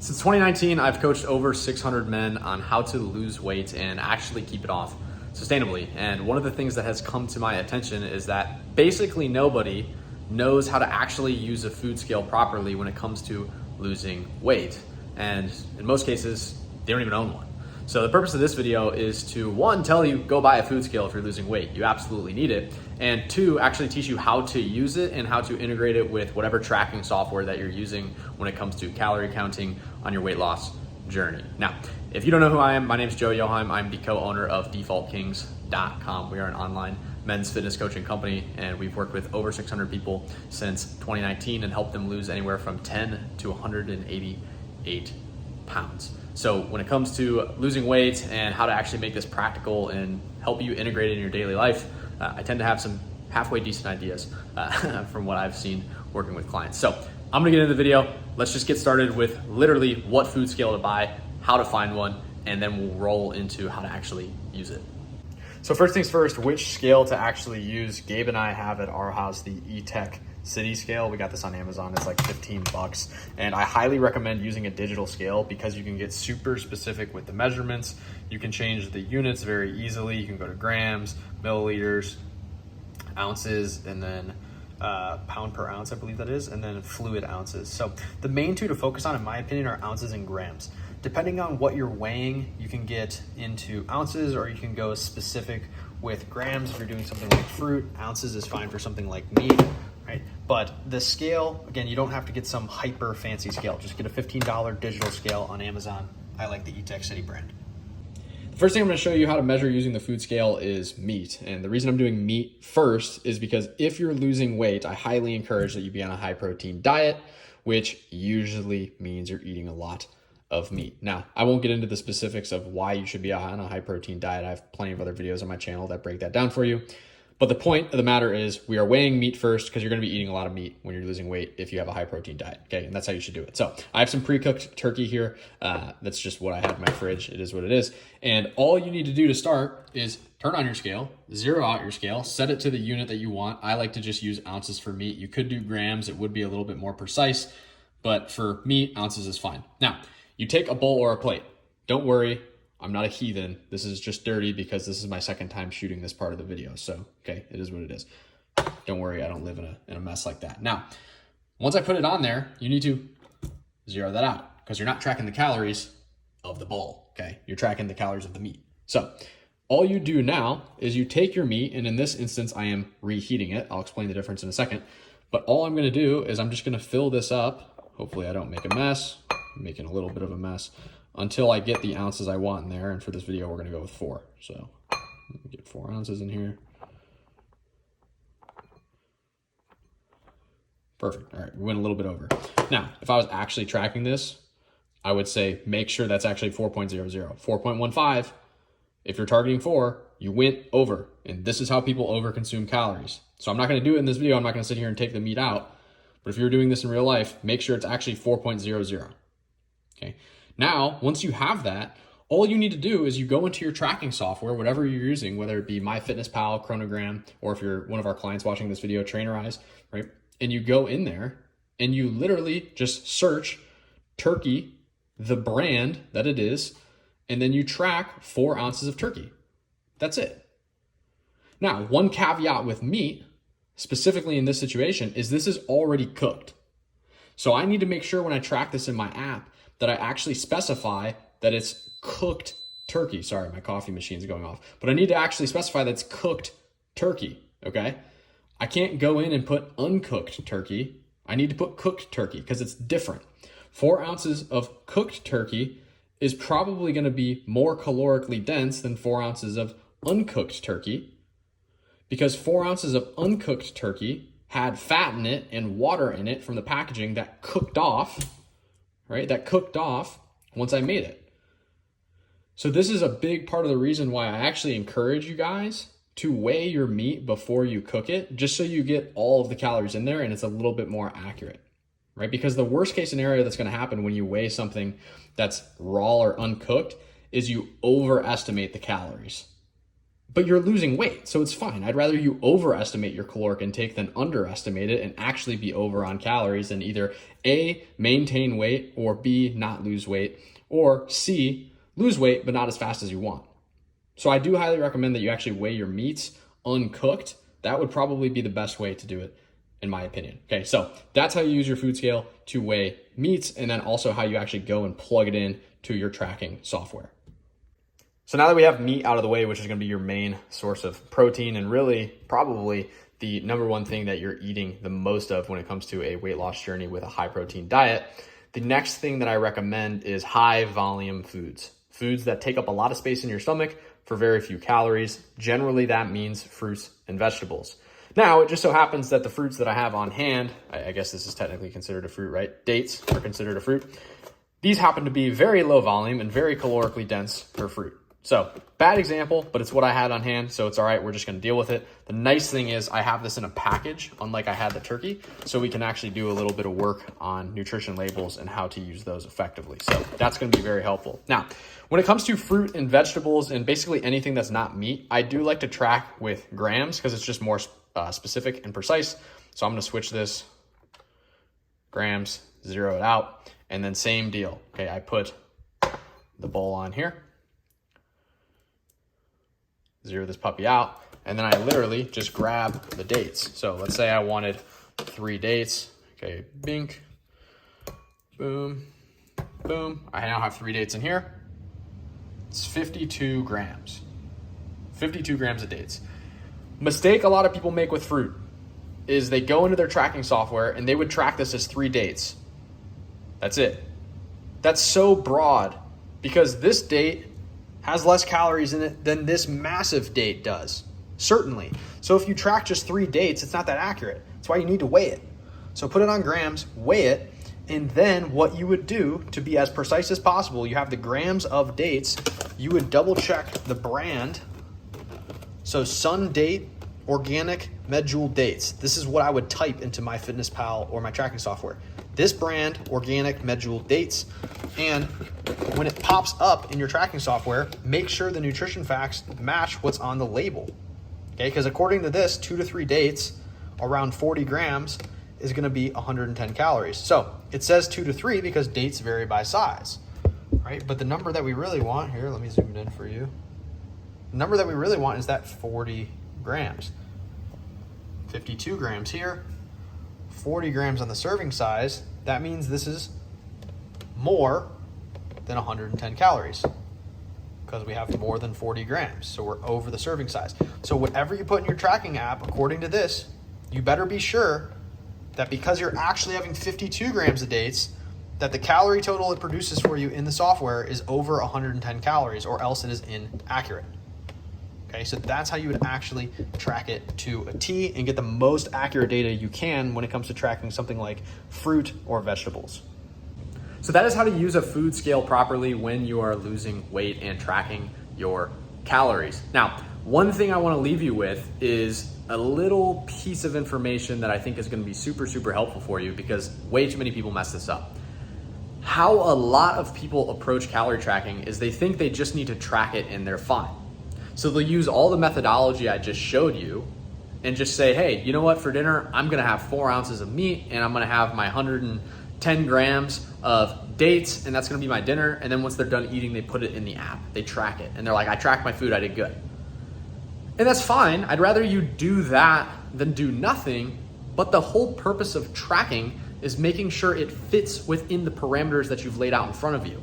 Since 2019, I've coached over 600 men on how to lose weight and actually keep it off sustainably. And one of the things that has come to my attention is that basically nobody knows how to actually use a food scale properly when it comes to losing weight. And in most cases, they don't even own one. So the purpose of this video is to, one, tell you go buy a food scale if you're losing weight. You absolutely need it. And two, actually teach you how to use it and how to integrate it with whatever tracking software that you're using when it comes to calorie counting on your weight loss journey. Now, if you don't know who I am, my name is Joey Yochheim. I'm the co-owner of defaultkings.com. We are an online men's fitness coaching company, and we've worked with over 600 people since 2019 and helped them lose anywhere from 10 to 188 pounds. So when it comes to losing weight and how to actually make this practical and help you integrate it in your daily life, I tend to have some halfway decent ideas from what I've seen working with clients. So I'm gonna get into the video. Let's just get started with literally what food scale to buy, how to find one, and then we'll roll into how to actually use it. So first things first, which scale to actually use? Gabe and I have at our house the E-Tech City scale. We got this on Amazon. It's like 15 bucks. And I highly recommend using a digital scale because you can get super specific with the measurements. You can change the units very easily. You can go to grams, milliliters, ounces, and then pound per ounce, I believe that is, and then fluid ounces. So the main two to focus on, in my opinion, are ounces and grams. Depending on what you're weighing, you can get into ounces or you can go specific with grams. If you're doing something like fruit, ounces is fine for something like meat, right? But the scale, again, you don't have to get some hyper fancy scale. Just get a $15 digital scale on Amazon. I like the E-Tech City brand. The first thing I'm going to show you how to measure using the food scale is meat. And the reason I'm doing meat first is because if you're losing weight, I highly encourage that you be on a high protein diet, which usually means you're eating a lot of meat. Now, I won't get into the specifics of why you should be on a high protein diet. I have plenty of other videos on my channel that break that down for you. But the point of the matter is we are weighing meat first because you're going to be eating a lot of meat when you're losing weight if you have a high protein diet. Okay, and that's how you should do it. So I have some pre-cooked turkey here. That's just what I have in my fridge. It is what it is. And all you need to do to start is turn on your scale, zero out your scale, set it to the unit that you want. I like to just use ounces for meat. You could do grams. It would be a little bit more precise, but for meat, ounces is fine. Now, you take a bowl or a plate. Don't worry, I'm not a heathen. This is just dirty because this is my second time shooting this part of the video. So, okay, it is what it is. Don't worry, I don't live in a mess like that. Now, once I put it on there, you need to zero that out because you're not tracking the calories of the bowl, okay? You're tracking the calories of the meat. So, all you do now is you take your meat, and in this instance, I am reheating it. I'll explain the difference in a second. But all I'm gonna do is I'm just gonna fill this up. Hopefully I don't make a mess. I'm making a little bit of a mess until I get the ounces I want in there. And for this video, we're gonna go with 4. So let me get 4 ounces in here. Perfect. All right, we went a little bit over. Now, if I was actually tracking this, I would say make sure that's actually 4.00. 4.15, if you're targeting 4, you went over. And this is how people overconsume calories. So I'm not gonna do it in this video. I'm not gonna sit here and take the meat out. But if you're doing this in real life, make sure it's actually 4.00. Okay. Now, once you have that, all you need to do is you go into your tracking software, whatever you're using, whether it be MyFitnessPal, Chronogram, or if you're one of our clients watching this video, Trainerize, right? And you go in there and you literally just search turkey, the brand that it is, and then you track 4 ounces of turkey. That's it. Now, one caveat with meat, specifically in this situation, is this is already cooked. So I need to make sure when I track this in my app that I actually specify that it's cooked turkey. Sorry, my coffee machine's going off. But I need to actually specify that it's cooked turkey, okay? I can't go in and put uncooked turkey. I need to put cooked turkey because it's different. 4 ounces of cooked turkey is probably gonna be more calorically dense than 4 ounces of uncooked turkey because 4 ounces of uncooked turkey had fat in it and water in it from the packaging that cooked off, right? That cooked off once I made it. So this is a big part of the reason why I actually encourage you guys to weigh your meat before you cook it, just so you get all of the calories in there and it's a little bit more accurate, right? Because the worst case scenario that's gonna happen when you weigh something that's raw or uncooked is you overestimate the calories. but you're losing weight, so it's fine. I'd rather you overestimate your caloric intake than underestimate it and actually be over on calories and either A, maintain weight, or B, not lose weight, or C, lose weight but not as fast as you want. So I do highly recommend that you actually weigh your meats uncooked. That would probably be the best way to do it, in my opinion. Okay, so that's how you use your food scale to weigh meats, and then also how you actually go and plug it in to your tracking software. So now that we have meat out of the way, which is going to be your main source of protein and really probably the number one thing that you're eating the most of when it comes to a weight loss journey with a high protein diet, the next thing that I recommend is high volume foods. Foods that take up a lot of space in your stomach for very few calories. Generally, that means fruits and vegetables. Now, it just so happens that the fruits that I have on hand, I guess this is technically considered a fruit, right? Dates are considered a fruit. These happen to be very low volume and very calorically dense for fruit. So, bad example, but it's what I had on hand, so it's all right. We're just going to deal with it. The nice thing is I have this in a package, unlike I had the turkey, so we can actually do a little bit of work on nutrition labels and how to use those effectively. So that's going to be very helpful. Now, when it comes to fruit and vegetables and basically anything that's not meat, I do like to track with grams because it's just more specific and precise. So I'm going to switch this, grams, zero it out, and then same deal. Okay, I put the bowl on here. Zero this puppy out, and then I literally just grab the dates. So let's say I wanted 3 dates. Okay, bink, boom, boom. I now have 3 dates in here. It's 52 grams. 52 grams of dates. Mistake a lot of people make with fruit is they go into their tracking software and they would track this as 3 dates. That's it. That's so broad because this date has less calories in it than this massive date does, certainly. So if you track just 3 dates, it's not that accurate. That's why you need to weigh it. So put it on grams, weigh it, and then what you would do to be as precise as possible, you have the grams of dates, you would double check the brand. So Sun Date, Organic Medjool Dates. This is what I would type into MyFitnessPal or my tracking software. This brand, Organic Medjool Dates. And when it pops up in your tracking software, make sure the nutrition facts match what's on the label. Okay, because according to this, 2 to 3 dates, around 40 grams is going to be 110 calories. So it says 2 to 3 because dates vary by size, right? But the number that we really want here, let me zoom it in for you. The number that we really want is that 40 grams. 52 grams here, 40 grams on the serving size. That means this is more than 110 calories because we have more than 40 grams. So we're over the serving size. So whatever you put in your tracking app, according to this, you better be sure that because you're actually having 52 grams of dates, that the calorie total it produces for you in the software is over 110 calories, or else it is inaccurate. Okay, so that's how you would actually track it to a T and get the most accurate data you can when it comes to tracking something like fruit or vegetables. So that is how to use a food scale properly when you are losing weight and tracking your calories. Now, one thing I want to leave you with is a little piece of information that I think is going to be super, super helpful for you because way too many people mess this up. How a lot of people approach calorie tracking is they think they just need to track it and they're fine. So they'll use all the methodology I just showed you and just say, hey, you know what, for dinner, I'm gonna have 4 ounces of meat and I'm gonna have my 110 grams of dates and that's gonna be my dinner. And then once they're done eating, they put it in the app, they track it. And they're like, I tracked my food, I did good. And that's fine. I'd rather you do that than do nothing. But the whole purpose of tracking is making sure it fits within the parameters that you've laid out in front of you.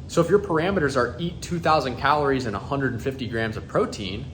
So if your parameters are eat 2,000 calories and 150 grams of protein,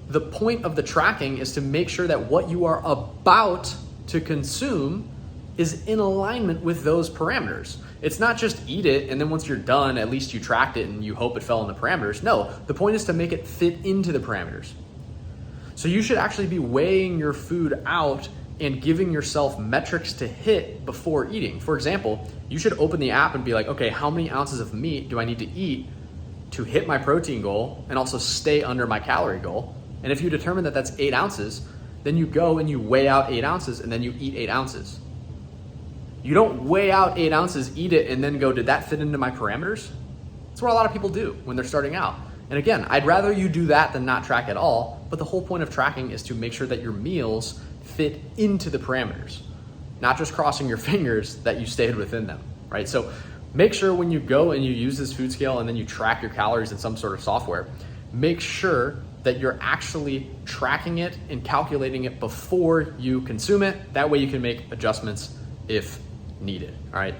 the point of the tracking is to make sure that what you are about to consume is in alignment with those parameters. It's not just eat it and then once you're done, at least you tracked it and you hope it fell in the parameters. No, the point is to make it fit into the parameters. So you should actually be weighing your food out and giving yourself metrics to hit before eating. For example, you should open the app and be like, okay, how many ounces of meat do I need to eat to hit my protein goal and also stay under my calorie goal? And if you determine that that's 8 ounces, then you go and you weigh out 8 ounces and then you eat 8 ounces. You don't weigh out 8 ounces, eat it, and then go, did that fit into my parameters? That's what a lot of people do when they're starting out. And again, I'd rather you do that than not track at all, but the whole point of tracking is to make sure that your meals fit into the parameters, not just crossing your fingers that you stayed within them, right? So make sure when you go and you use this food scale and then you track your calories in some sort of software, make sure that you're actually tracking it and calculating it before you consume it. That way you can make adjustments if needed, all right?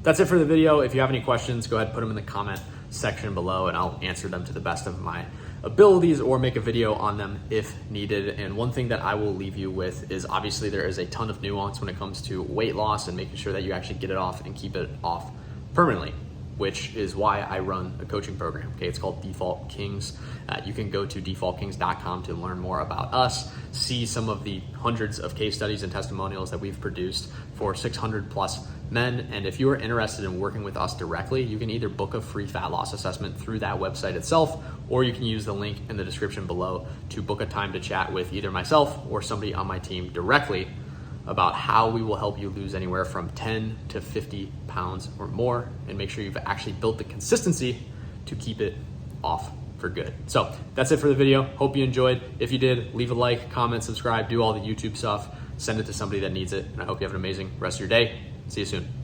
That's it for the video. If you have any questions, go ahead and put them in the comment section below and I'll answer them to the best of my abilities or make a video on them if needed. And one thing that I will leave you with is obviously there is a ton of nuance when it comes to weight loss and making sure that you actually get it off and keep it off permanently, which is why I run a coaching program. Okay, it's called Default Kings. You can go to defaultkings.com to learn more about us, see some of the hundreds of case studies and testimonials that we've produced for 600 plus men. And if you are interested in working with us directly, you can either book a free fat loss assessment through that website itself, or you can use the link in the description below to book a time to chat with either myself or somebody on my team directly about how we will help you lose anywhere from 10 to 50 pounds or more and make sure you've actually built the consistency to keep it off for good. So that's it for the video. Hope you enjoyed. If you did, leave a like, comment, subscribe, do all the YouTube stuff, send it to somebody that needs it. And I hope you have an amazing rest of your day. See you soon.